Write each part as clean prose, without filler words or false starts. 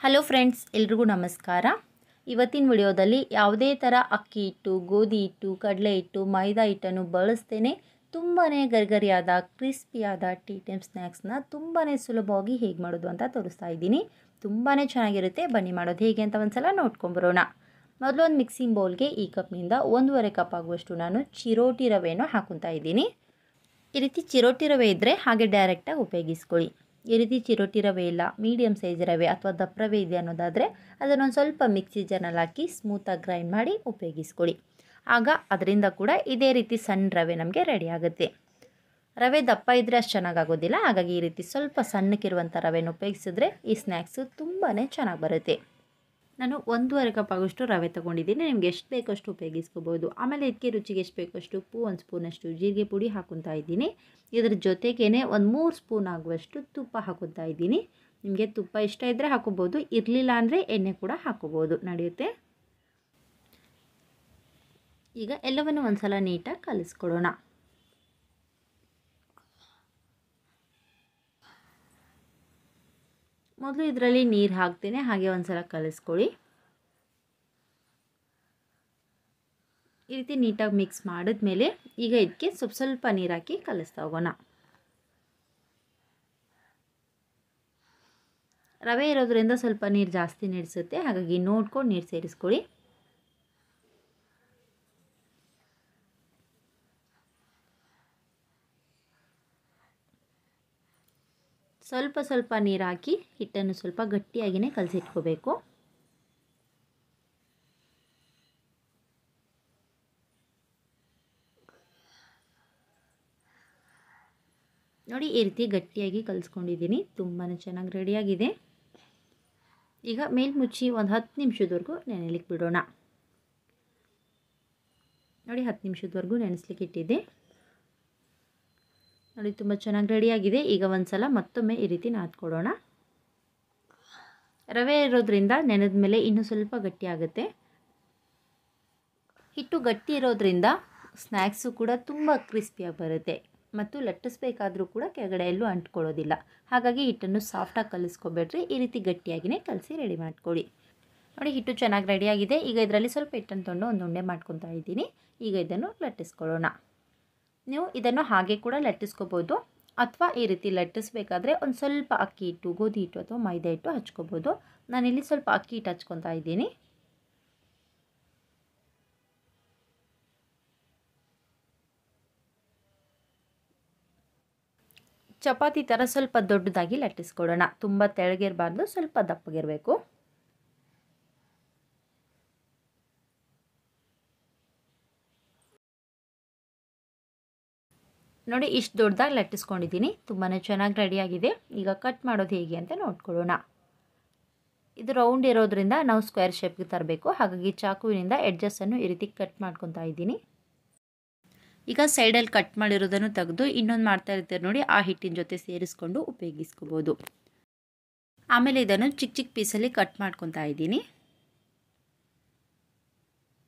Hello friends, ಎಲ್ರಿಗೂ ನಮಸ್ಕಾರ. ಇವತ್ತಿನ ವಿಡಿಯೋದಲ್ಲಿ ಯಾವುದೇ ಥರ ಅಕ್ಕಿ ಹಿಟ್ಟು, ಗೋಧಿ ಹಿಟ್ಟು, ಕಡಲೆ ಹಿಟ್ಟು, ಮೈದಾ ಹಿಟ್ಟನ್ನು ಬಳಸ್ತೇನೆ ತುಂಬಾ ಗರಿಗರಿಯಾದ ಕ್ರಿಸ್ಪಿಯಾದ ಟೀ ಟೈಮ್ ಸ್ನ್ಯಾಕ್ಸ್ನ ತುಂಬಾ ಸುಲಭವಾಗಿ ಹೇಗೆ ಮಾಡೋದು ಅಂತ ತೋರಿಸ್ತಾ ಇದ್ದೀನಿ. ತುಂಬಾ ಚೆನ್ನಾಗಿರುತ್ತೆ. ಬನ್ನಿ ಮಾಡೋದು ಹೇಗೆ ಅಂತ ಒಂದ್ಸಲ ನೋಡ್ಕೊಂಬರೋಣ. ಮೊದಲು ಒಂದು ಮಿಕ್ಸಿಂಗ್ ಬೌಲ್ಗೆ ಈ ಕಪ್ನಿಂದ 1.5 ಕಪ್ ಆಗುವಷ್ಟು ನಾನು ಚಿರೋಟಿ ರವೆಯನ್ನು ಹಾಕೊತಾ ಇದ್ದೀನಿ. ಈ ರೀತಿ ಚಿರೋಟಿ ರವೆ ಇದ್ದರೆ ಹಾಗೆ ಡೈರೆಕ್ಟಾಗಿ ಉಪಯೋಗಿಸ್ಕೊಳ್ಳಿ. ಈ ರೀತಿ ಚಿರೋಟಿ ರವೆ ಇಲ್ಲ, ಮೀಡಿಯಮ್ ಸೈಜ್ ರವೆ ಅಥವಾ ದಪ್ಪ ರವೆ ಇದೆ ಅನ್ನೋದಾದರೆ ಅದನ್ನೊಂದು ಸ್ವಲ್ಪ ಮಿಕ್ಸಿ ಜಾರ್ನಲ್ಲಿ ಹಾಕಿ ಸ್ಮೂತಾಗಿ ಗ್ರೈಂಡ್ ಮಾಡಿ ಉಪಯೋಗಿಸ್ಕೊಳ್ಳಿ. ಆಗ ಅದರಿಂದ ಕೂಡ ಇದೇ ರೀತಿ ಸಣ್ಣ ರವೆ ನಮಗೆ ರೆಡಿ ಆಗುತ್ತೆ. ರವೆ ದಪ್ಪ ಇದ್ದರೆ ಅಷ್ಟು ಚೆನ್ನಾಗಾಗೋದಿಲ್ಲ. ಹಾಗಾಗಿ ಈ ರೀತಿ ಸ್ವಲ್ಪ ಸಣ್ಣಕ್ಕಿರುವಂಥ ರವೆನ ಉಪಯೋಗಿಸಿದ್ರೆ ಈ ಸ್ನ್ಯಾಕ್ಸು ತುಂಬಾ ಚೆನ್ನಾಗಿ ಬರುತ್ತೆ. ನಾನು 1.5 ಕಪ್ ಆಗೋಷ್ಟು ರವೆ ತೊಗೊಂಡಿದ್ದೀನಿ. ನಿಮ್ಗೆ ಎಷ್ಟು ಬೇಕಷ್ಟು ಉಪಯೋಗಿಸ್ಕೋಬೋದು. ಆಮೇಲೆ ಇದಕ್ಕೆ ರುಚಿಗೆ ಎಷ್ಟು ಬೇಕಷ್ಟು ಉಪ್ಪು, 1 ಸ್ಪೂನಷ್ಟು ಜೀರಿಗೆ ಪುಡಿ ಹಾಕೊತಾ ಇದ್ದೀನಿ. ಇದ್ರ ಜೊತೆಗೇ ಒಂದು 3 ಸ್ಪೂನ್ ಆಗುವಷ್ಟು ತುಪ್ಪ ಹಾಕೊತಾ ಇದ್ದೀನಿ. ನಿಮಗೆ ತುಪ್ಪ ಇಷ್ಟ ಇದ್ದರೆ ಹಾಕೋಬೋದು, ಇರಲಿಲ್ಲ ಅಂದರೆ ಎಣ್ಣೆ ಕೂಡ ಹಾಕೋಬೋದು, ನಡೆಯುತ್ತೆ. ಈಗ ಎಲ್ಲವನ್ನು ಒಂದು ಸಲ ನೀಟಾಗಿ ಕಲಿಸ್ಕೊಳ್ಳೋಣ. ಮೊದಲು ಇದರಲ್ಲಿ ನೀರು ಹಾಕ್ತೇನೆ, ಹಾಗೆ ಒಂದು ಸಲ ಕಲಿಸ್ಕೊಳ್ಳಿ. ಈ ರೀತಿ ನೀಟಾಗಿ ಮಿಕ್ಸ್ ಮಾಡಿದ್ಮೇಲೆ ಈಗ ಇದಕ್ಕೆ ಸ್ವಲ್ಪ ನೀರು ಹಾಕಿ ಕಲಿಸ್ತಾ ಹೋಗೋಣ. ರವೆ ಇರೋದ್ರಿಂದ ಸ್ವಲ್ಪ ನೀರು ಜಾಸ್ತಿ ನೀಡಿಸುತ್ತೆ, ಹಾಗಾಗಿ ನೋಡ್ಕೊಂಡು ನೀರು ಸೇರಿಸ್ಕೊಳ್ಳಿ. ಸ್ವಲ್ಪ ನೀರು ಹಾಕಿ ಹಿಟ್ಟನ್ನು ಸ್ವಲ್ಪ ಗಟ್ಟಿಯಾಗಿಯೇ ಕಲಸಿಟ್ಕೋಬೇಕು. ನೋಡಿ, ಈ ರೀತಿ ಗಟ್ಟಿಯಾಗಿ ಕಲಿಸ್ಕೊಂಡಿದ್ದೀನಿ. ತುಂಬಾ ಚೆನ್ನಾಗಿ ರೆಡಿಯಾಗಿದೆ. ಈಗ ಮೇಲ್ಮುಚ್ಚಿ ಒಂದು 10 ನಿಮಿಷದವರೆಗೂ ನೆನೆಲಿಕ್ಕೆ ಬಿಡೋಣ. ನೋಡಿ, 10 ನಿಮಿಷದವರೆಗೂ ನೆನೆಸ್ಲಿಕ್ಕೆ ಇಟ್ಟಿದ್ದೆ. ನೋಡಿ, ತುಂಬ ಚೆನ್ನಾಗಿ ರೆಡಿಯಾಗಿದೆ. ಈಗ ಒಂದು ಸಲ ಮತ್ತೊಮ್ಮೆ ಈ ರೀತಿ ನಾದ್ಕೊಡೋಣ. ರವೆ ಇರೋದ್ರಿಂದ ನೆನೆದ ಮೇಲೆ ಇನ್ನೂ ಸ್ವಲ್ಪ ಗಟ್ಟಿ ಆಗುತ್ತೆ. ಹಿಟ್ಟು ಗಟ್ಟಿ ಇರೋದ್ರಿಂದ ಸ್ನ್ಯಾಕ್ಸು ಕೂಡ ತುಂಬ ಕ್ರಿಸ್ಪಿಯಾಗಿ ಬರುತ್ತೆ ಮತ್ತು ಲಟ್ಟಿಸ್ಬೇಕಾದ್ರೂ ಕೂಡ ಕೆಳಗಡೆ ಎಲ್ಲೂ ಅಂಟ್ಕೊಳ್ಳೋದಿಲ್ಲ. ಹಾಗಾಗಿ ಹಿಟ್ಟನ್ನು ಸಾಫ್ಟಾಗಿ ಕಲಿಸ್ಕೊಬೇಡ್ರಿ, ಈ ರೀತಿ ಗಟ್ಟಿಯಾಗಿಯೇ ಕಲಸಿ ರೆಡಿ ಮಾಡ್ಕೊಳ್ಳಿ. ನೋಡಿ, ಹಿಟ್ಟು ಚೆನ್ನಾಗಿ ರೆಡಿಯಾಗಿದೆ. ಈಗ ಇದರಲ್ಲಿ ಸ್ವಲ್ಪ ಹಿಟ್ಟನ್ನು ತೊಗೊಂಡು ಒಂದು ಉಂಡೆ ಮಾಡ್ಕೊತಾ ಇದ್ದೀನಿ. ಈಗ ಇದನ್ನು ಲಟ್ಟಿಸ್ಕೊಳ್ಳೋಣ. ನೀವು ಇದನ್ನು ಹಾಗೆ ಕೂಡ ಲಟ್ಟಿಸ್ಕೋಬೋದು, ಅಥವಾ ಈ ರೀತಿ ಲಟ್ಟಿಸ್ಬೇಕಾದ್ರೆ ಒಂದು ಸ್ವಲ್ಪ ಅಕ್ಕಿ ಹಿಟ್ಟು, ಗೋಧಿ ಹಿಟ್ಟು ಅಥವಾ ಮೈದಾ ಹಿಟ್ಟು ಹಚ್ಕೋಬೋದು. ನಾನಿಲ್ಲಿ ಸ್ವಲ್ಪ ಅಕ್ಕಿ ಹಿಟ್ಟು ಹಚ್ಕೊತಾ ಇದ್ದೀನಿ. ಚಪಾತಿ ಥರ ಸ್ವಲ್ಪ ದೊಡ್ಡದಾಗಿ ಲಟ್ಟಿಸ್ಕೊಳ್ಳೋಣ. ತುಂಬ ತೆಳ್ಳಗಿರಬಾರ್ದು, ಸ್ವಲ್ಪ ದಪ್ಪಗಿರಬೇಕು. ನೋಡಿ, ಇಷ್ಟು ದೊಡ್ಡದಾಗಿ ಲಟ್ಟಿಸ್ಕೊಂಡಿದ್ದೀನಿ. ತುಂಬಾ ಚೆನ್ನಾಗಿ ರೆಡಿಯಾಗಿದೆ. ಈಗ ಕಟ್ ಮಾಡೋದು ಹೇಗೆ ಅಂತ ನೋಡ್ಕೊಳ್ಳೋಣ. ಇದು ರೌಂಡ್ ಇರೋದ್ರಿಂದ ನಾವು ಸ್ಕ್ವೇರ್ ಶೇಪ್ಗೆ ತರಬೇಕು. ಹಾಗಾಗಿ ಚಾಕುವಿನಿಂದ ಎಡ್ಜಸ್ಸನ್ನು ಈ ರೀತಿ ಕಟ್ ಮಾಡ್ಕೊತಾ ಇದ್ದೀನಿ. ಈಗ ಸೈಡಲ್ಲಿ ಕಟ್ ಮಾಡಿರೋದನ್ನು ತೆಗೆದು ಇನ್ನೊಂದು ಮಾಡ್ತಾ ಇರ್ತೀರಿ ನೋಡಿ, ಆ ಹಿಟ್ಟಿನ ಜೊತೆ ಸೇರಿಸ್ಕೊಂಡು ಉಪಯೋಗಿಸ್ಕೋಬೋದು. ಆಮೇಲೆ ಇದನ್ನು ಚಿಕ್ಕ ಚಿಕ್ಕ ಪೀಸಲ್ಲಿ ಕಟ್ ಮಾಡ್ಕೊತಾ ಇದ್ದೀನಿ.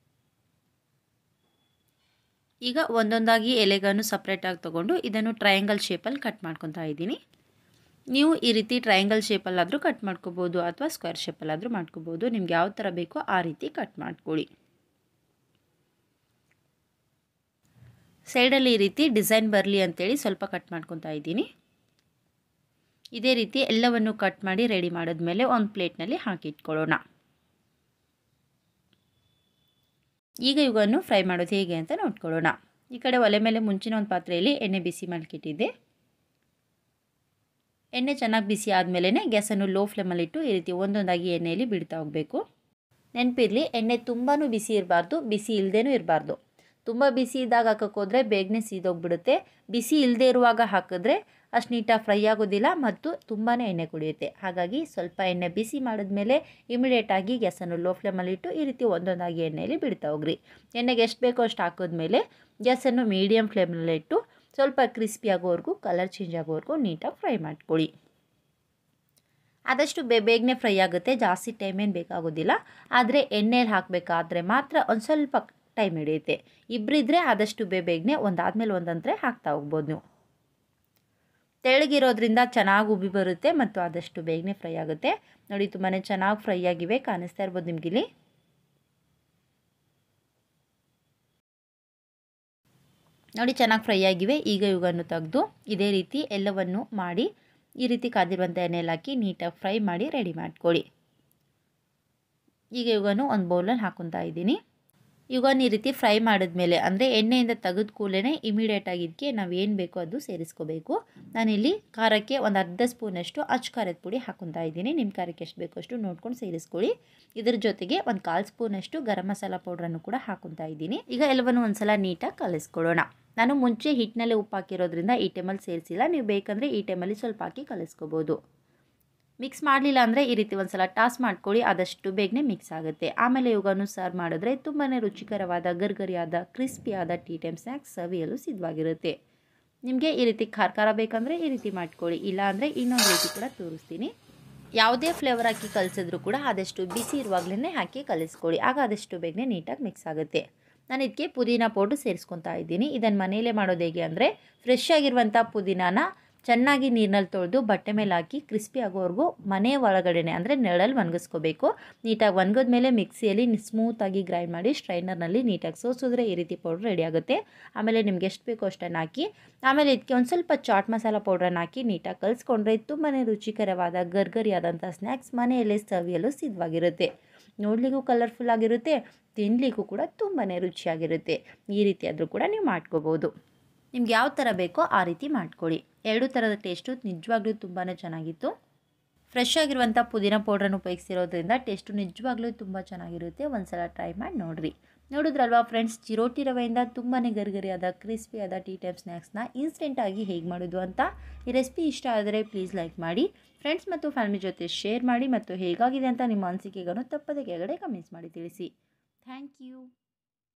ಈಗ ಒಂದೊಂದಾಗಿ ಎಲೆಗಳನ್ನು ಸಪ್ರೇಟಾಗಿ ತೊಗೊಂಡು ಇದನ್ನು ಟ್ರಯಾಂಗಲ್ ಶೇಪಲ್ಲಿ ಕಟ್ ಮಾಡ್ಕೊತಾ ಇದ್ದೀನಿ. ನೀವು ಈ ರೀತಿ ಟ್ರಯಾಂಗಲ್ ಶೇಪಲ್ಲಾದರೂ ಕಟ್ ಮಾಡ್ಕೋಬೋದು ಅಥವಾ ಸ್ಕ್ವೇರ್ ಶೇಪಲ್ಲಾದರೂ ಮಾಡ್ಕೋಬೋದು. ನಿಮ್ಗೆ ಯಾವ ಥರ ಬೇಕೋ ಆ ರೀತಿ ಕಟ್ ಮಾಡ್ಕೊಳ್ಳಿ. ಸೈಡಲ್ಲಿ ಈ ರೀತಿ ಡಿಸೈನ್ ಬರಲಿ ಅಂತೇಳಿ ಸ್ವಲ್ಪ ಕಟ್ ಮಾಡ್ಕೊತಾ ಇದ್ದೀನಿ. ಇದೇ ರೀತಿ ಎಲ್ಲವನ್ನು ಕಟ್ ಮಾಡಿ ರೆಡಿ ಮಾಡಿದ್ಮೇಲೆ ಒಂದು ಪ್ಲೇಟ್ನಲ್ಲಿ ಹಾಕಿಟ್ಕೊಳ್ಳೋಣ. ಈಗ ಇವನ್ನು ಫ್ರೈ ಮಾಡೋದು ಹೇಗೆ ಅಂತ ನೋಡ್ಕೊಳ್ಳೋಣ. ಈ ಕಡೆ ಒಲೆ ಮೇಲೆ ಮುಂಚಿನ ಒಂದು ಪಾತ್ರೆಯಲ್ಲಿ ಎಣ್ಣೆ ಬಿಸಿ ಮಾಡಿಟ್ಟಿದ್ದೆ. ಎಣ್ಣೆ ಚೆನ್ನಾಗಿ ಬಿಸಿ ಆದಮೇಲೆ ಗ್ಯಾಸನ್ನು ಲೋ ಫ್ಲೇಮಲ್ಲಿಟ್ಟು ಈ ರೀತಿ ಒಂದೊಂದಾಗಿ ಎಣ್ಣೆಯಲ್ಲಿ ಬಿಡ್ತಾ ಹೋಗಬೇಕು. ನೆನಪಿರಲಿ, ಎಣ್ಣೆ ತುಂಬಾ ಬಿಸಿ ಇರಬಾರ್ದು, ಬಿಸಿ ಇಲ್ಲದೇನೂ ಇರಬಾರ್ದು. ತುಂಬ ಬಿಸಿ ಇದ್ದಾಗ ಹಾಕೋಕ್ಕೋದ್ರೆ ಬೇಗನೆ ಸೀದೋಗ್ಬಿಡುತ್ತೆ. ಬಿಸಿ ಇಲ್ಲದೆ ಇರುವಾಗ ಹಾಕಿದ್ರೆ ಅಷ್ಟು ನೀಟಾಗಿ ಫ್ರೈ ಆಗೋದಿಲ್ಲ ಮತ್ತು ತುಂಬಾ ಎಣ್ಣೆ ಕುಡಿಯುತ್ತೆ. ಹಾಗಾಗಿ ಸ್ವಲ್ಪ ಎಣ್ಣೆ ಬಿಸಿ ಮಾಡಿದ್ಮೇಲೆ ಇಮಿಡಿಯೇಟಾಗಿ ಗ್ಯಾಸನ್ನು ಲೋ ಫ್ಲೇಮಲ್ಲಿಟ್ಟು ಈ ರೀತಿ ಒಂದೊಂದಾಗಿ ಎಣ್ಣೆಯಲ್ಲಿ ಬಿಡ್ತಾ ಹೋಗ್ರಿ. ಎಣ್ಣೆಗೆ ಎಷ್ಟು ಬೇಕೋ ಅಷ್ಟು ಹಾಕಿದ್ಮೇಲೆ ಗ್ಯಾಸನ್ನು ಮೀಡಿಯಮ್ ಫ್ಲೇಮಲ್ಲಿಟ್ಟು ಸ್ವಲ್ಪ ಕ್ರಿಸ್ಪಿ ಆಗೋವರೆಗೂ, ಕಲರ್ ಚೇಂಜ್ ಆಗೋವರೆಗೂ ನೀಟಾಗಿ ಫ್ರೈ ಮಾಡ್ಕೊಳ್ಳಿ. ಆದಷ್ಟು ಬೇಗನೆ ಫ್ರೈ ಆಗುತ್ತೆ, ಜಾಸ್ತಿ ಟೈಮೇನು ಬೇಕಾಗೋದಿಲ್ಲ. ಆದರೆ ಎಣ್ಣೆಯಲ್ಲಿ ಹಾಕಬೇಕಾದ್ರೆ ಮಾತ್ರ ಒಂದು ಸ್ವಲ್ಪ ಟೈಮ್ ಹಿಡಿಯುತ್ತೆ. ಇಬ್ಬರಿದ್ದರೆ ಆದಷ್ಟು ಬೇಗನೆ ಒಂದಾದ್ಮೇಲೆ ಒಂದಂದರೆ ಹಾಕ್ತಾ ಹೋಗ್ಬೋದು ನೀವು. ತೆಳ್ಳಗಿರೋದ್ರಿಂದ ಚೆನ್ನಾಗಿ ಉಬ್ಬಿ ಬರುತ್ತೆ ಮತ್ತು ಆದಷ್ಟು ಬೇಗನೆ ಫ್ರೈ ಆಗುತ್ತೆ. ನೋಡಿ ತುಂಬಾ ಚೆನ್ನಾಗಿ ಫ್ರೈ ಆಗಿವೆ, ಕಾಣಿಸ್ತಾ ಇರ್ಬೋದು ನಿಮಗಿಲ್ಲಿ. ನೋಡಿ ಚೆನ್ನಾಗಿ ಫ್ರೈ ಆಗಿವೆ. ಈಗ ಇವುಗಳನ್ನು ತೆಗೆದು ಇದೇ ರೀತಿ ಎಲ್ಲವನ್ನು ಮಾಡಿ ಈ ರೀತಿ ಕಾದಿರುವಂಥ ಎಣ್ಣೆಯಲ್ಲಿ ಹಾಕಿ ನೀಟಾಗಿ ಫ್ರೈ ಮಾಡಿ ರೆಡಿ ಮಾಡ್ಕೊಳ್ಳಿ. ಈಗ ಇವುಗಳನ್ನು ಒಂದು ಬೌಲಲ್ಲಿ ಹಾಕ್ಕೊತಾ ಇದ್ದೀನಿ. ಇವುಗಳನ್ನು ಈ ರೀತಿ ಫ್ರೈ ಮಾಡಿದ್ಮೇಲೆ ಅಂದರೆ ಎಣ್ಣೆಯಿಂದ ತೆಗೆದ ಕೂಡಲೇ ಇಮಿಡಿಯೇಟಾಗಿ ಇದಕ್ಕೆ ನಾವು ಏನು ಬೇಕೋ ಅದು ಸೇರಿಸ್ಕೋಬೇಕು. ನಾನಿಲ್ಲಿ ಖಾರಕ್ಕೆ ಒಂದು ಅರ್ಧ ಸ್ಪೂನಷ್ಟು ಅಚ್ಚ ಖಾರದ ಪುಡಿ ಹಾಕ್ಕೊತಾ ಇದ್ದೀನಿ. ನಿಮ್ಮ ಖಾರಕ್ಕೆ ಎಷ್ಟು ಬೇಕೋ ಅಷ್ಟು ನೋಡ್ಕೊಂಡು ಸೇರಿಸ್ಕೊಳ್ಳಿ. ಇದ್ರ ಜೊತೆಗೆ ಒಂದು 1/4 ಸ್ಪೂನಷ್ಟು ಗರಂ ಮಸಾಲ ಪೌಡ್ರನ್ನು ಕೂಡ ಹಾಕ್ಕೊತಾ ಇದ್ದೀನಿ. ಈಗ ಎಲ್ಲವನ್ನು ಒಂದ್ಸಲ ನೀಟಾಗಿ ಕಲಿಸ್ಕೊಳ್ಳೋಣ. ನಾನು ಮುಂಚೆ ಹಿಟ್ಟಿನಲ್ಲೇ ಉಪ್ಪು ಹಾಕಿರೋದ್ರಿಂದ ಈ ಟೈಮಲ್ಲಿ ಸೇರಿಸಿಲ್ಲ. ನೀವು ಬೇಕಂದರೆ ಈ ಟೈಮಲ್ಲಿ ಸ್ವಲ್ಪ ಹಾಕಿ ಕಲಿಸ್ಕೋಬೋದು. ಮಿಕ್ಸ್ ಮಾಡಲಿಲ್ಲ ಅಂದರೆ ಈ ರೀತಿ ಒಂದು ಸಲ ಟಾಸ್ ಮಾಡ್ಕೊಳ್ಳಿ, ಆದಷ್ಟು ಬೇಗನೆ ಮಿಕ್ಸ್ ಆಗುತ್ತೆ. ಆಮೇಲೆ ಇವುಗಳನ್ನು ಸರ್ವ್ ಮಾಡಿದ್ರೆ ತುಂಬಾ ರುಚಿಕರವಾದ ಗರ್ಗರಿಯಾದ ಕ್ರಿಸ್ಪಿಯಾದ ಟೀ ಟೈಮ್ ಸ್ನ್ಯಾಕ್ಸ್ ಸವಿಯಲು ಸಿದ್ಧವಾಗಿರುತ್ತೆ. ನಿಮಗೆ ಈ ರೀತಿ ಖಾರ ಬೇಕಂದರೆ ಈ ರೀತಿ ಮಾಡ್ಕೊಳ್ಳಿ, ಇಲ್ಲ ಅಂದರೆ ಇನ್ನೊಂದು ರೀತಿ ಕೂಡ ತೋರಿಸ್ತೀನಿ. ಯಾವುದೇ ಫ್ಲೇವರ್ ಹಾಕಿ ಕಲಿಸಿದ್ರು ಕೂಡ ಆದಷ್ಟು ಬಿಸಿ ಇರುವಾಗಲೇ ಹಾಕಿ ಕಲಿಸ್ಕೊಳ್ಳಿ, ಆಗ ಆದಷ್ಟು ಬೇಗನೆ ನೀಟಾಗಿ ಮಿಕ್ಸ್ ಆಗುತ್ತೆ. ನಾನು ಇದಕ್ಕೆ ಪುದೀನ ಪೌಡ್ರು ಸೇರಿಸ್ಕೊತಾ ಇದ್ದೀನಿ. ಇದನ್ನು ಮನೆಯಲ್ಲೇ ಮಾಡೋದು ಹೇಗೆ ಅಂದರೆ ಫ್ರೆಶ್ ಆಗಿರುವಂಥ ಪುದೀನಾನ ಚೆನ್ನಾಗಿ ನೀರಿನಲ್ಲಿ ತೊಳೆದು ಬಟ್ಟೆ ಮೇಲೆ ಹಾಕಿ ಕ್ರಿಸ್ಪಿ ಆಗೋವರೆಗೂ ಮನೆ ಒಳಗಡೆನೆ ಅಂದರೆ ನೆರಳಲ್ಲಿ ಒಣಗಿಸ್ಕೋಬೇಕು. ನೀಟಾಗಿ ಒಣಗಿದ ಮೇಲೆ ಮಿಕ್ಸಿಯಲ್ಲಿ ಸ್ಮೂತಾಗಿ ಗ್ರೈಂಡ್ ಮಾಡಿ ಸ್ಟ್ರೈನರ್ನಲ್ಲಿ ನೀಟಾಗಿ ಸೋಸಿದ್ರೆ ಈ ರೀತಿ ಪೌಡ್ರ್ ರೆಡಿ ಆಗುತ್ತೆ. ಆಮೇಲೆ ನಿಮ್ಗೆ ಎಷ್ಟು ಬೇಕೋ ಅಷ್ಟನ್ನು ಹಾಕಿ ಆಮೇಲೆ ಇದಕ್ಕೆ ಒಂದು ಸ್ವಲ್ಪ ಚಾಟ್ ಮಸಾಲ ಪೌಡ್ರನ್ನು ಹಾಕಿ ನೀಟಾಗಿ ಕಲಿಸ್ಕೊಂಡ್ರೆ ತುಂಬಾ ರುಚಿಕರವಾದ ಗರ್ಗರಿಯಾದಂಥ ಸ್ನ್ಯಾಕ್ಸ್ ಮನೆಯಲ್ಲೇ ಸವಿಯಲು ಸಿದ್ಧವಾಗಿರುತ್ತೆ. ನೋಡಲಿಕ್ಕೂ ಕಲರ್ಫುಲ್ ಆಗಿರುತ್ತೆ, ತಿನ್ನಲಿಕ್ಕೂ ಕೂಡ ತುಂಬಾ ರುಚಿಯಾಗಿರುತ್ತೆ. ಈ ರೀತಿ ಆದರೂ ಕೂಡ ನೀವು ಮಾಡ್ಕೋಬೋದು. ನಿಮ್ಗೆ ಯಾವ ಥರ ಬೇಕೋ ಆ ರೀತಿ ಮಾಡ್ಕೊಳ್ಳಿ. ಎರಡು ಥರದ ಟೇಸ್ಟು ನಿಜವಾಗ್ಲೂ ತುಂಬಾ ಚೆನ್ನಾಗಿತ್ತು. ಫ್ರೆಶ್ ಆಗಿರುವಂಥ ಪುದೀನ ಪೌಡ್ರನ್ನು ಉಪಯೋಗಿಸಿರೋದ್ರಿಂದ ಟೇಸ್ಟು ನಿಜವಾಗ್ಲೂ ತುಂಬ ಚೆನ್ನಾಗಿರುತ್ತೆ. ಒಂದು ಸಲ ಟ್ರೈ ಮಾಡಿ ನೋಡಿರಿ. ನೋಡಿದ್ರಲ್ವಾ ಫ್ರೆಂಡ್ಸ್, ಚಿರೋಟಿ ರವೆಯಿಂದ ತುಂಬಾ ಗರಿಗರಿಯಾದ ಕ್ರಿಸ್ಪಿಯಾದ ಟೀ ಟೈಮ್ ಸ್ನ್ಯಾಕ್ಸ್ನ ಇನ್ಸ್ಟೆಂಟಾಗಿ ಹೇಗೆ ಮಾಡೋದು ಅಂತ. ಈ ರೆಸಿಪಿ ಇಷ್ಟ ಆದರೆ ಪ್ಲೀಸ್ ಲೈಕ್ ಮಾಡಿ, ಫ್ರೆಂಡ್ಸ್ ಮತ್ತು ಫ್ಯಾಮಿಲಿ ಜೊತೆ ಶೇರ್ ಮಾಡಿ ಮತ್ತು ಹೇಗಾಗಿದೆ ಅಂತ ನಿಮ್ಮ ಅನಿಸಿಕೆಗಳನ್ನು ತಪ್ಪದೆ ಕೆಳಗಡೆ ಕಮೆಂಟ್ಸ್ ಮಾಡಿ ತಿಳಿಸಿ. Thank you.